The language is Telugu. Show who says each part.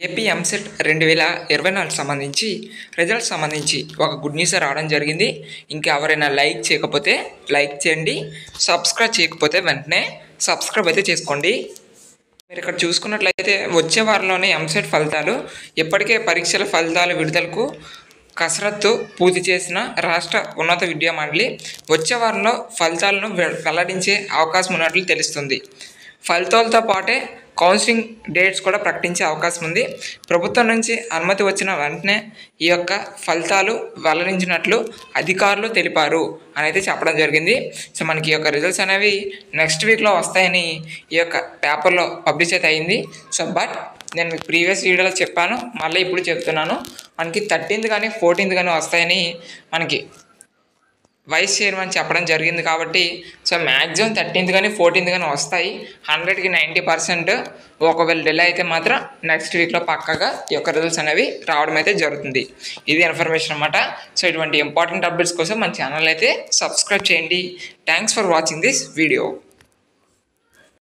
Speaker 1: ఏపీ ఎంసెట్ 2024 సంబంధించి రిజల్ట్స్ సంబంధించి ఒక గుడ్ న్యూస్ రావడం జరిగింది. ఇంకా ఎవరైనా లైక్ చేయకపోతే లైక్ చేయండి, సబ్స్క్రైబ్ చేయకపోతే వెంటనే సబ్స్క్రైబ్ అయితే చేసుకోండి. మీరు ఇక్కడ చూసుకున్నట్లయితే వచ్చే వారంలోనే ఎంసెట్ ఫలితాలు ఇప్పటికే పరీక్షల ఫలితాల విడుదలకు కసరత్తు పూర్తి చేసిన రాష్ట్ర ఉన్నత విద్యా మండలి వచ్చే వారంలో ఫలితాలను వెల్లడించే అవకాశం ఉన్నట్లు తెలుస్తుంది. ఫలితాలతో పాటే కౌన్సిలింగ్ డేట్స్ కూడా ప్రకటించే అవకాశం ఉంది. ప్రభుత్వం నుంచి అనుమతి వచ్చిన వెంటనే ఈ యొక్క ఫలితాలు వెల్లడించినట్లు అధికారులు తెలిపారు అని అయితే చెప్పడం జరిగింది. సో మనకి ఈ యొక్క రిజల్ట్స్ అనేవి నెక్స్ట్ వీక్లో వస్తాయని ఈ యొక్క పేపర్లో పబ్లిష్ అయితే అయింది. సో బట్ నేను మీకు ప్రీవియస్ వీడియోలో చెప్పాను, మళ్ళీ ఇప్పుడు చెప్తున్నాను, మనకి 13th కానీ 14th కానీ వస్తాయని మనకి వైస్ చైర్మన్ చెప్పడం జరిగింది. కాబట్టి సో మ్యాక్సిమం 13th కానీ 14th కానీ వస్తాయి. 100కి 90%. ఒకవేళ డిలే అయితే మాత్రం నెక్స్ట్ వీక్లో పక్కాగా ఈ యొక్క రిజల్ట్స్ అనేవి రావడం అయితే జరుగుతుంది. ఇది ఇన్ఫర్మేషన్ అన్నమాట. సో ఇటువంటి ఇంపార్టెంట్ అప్డేట్స్ కోసం మన ఛానల్ అయితే సబ్స్క్రైబ్ చేయండి. Thanks for watching this video.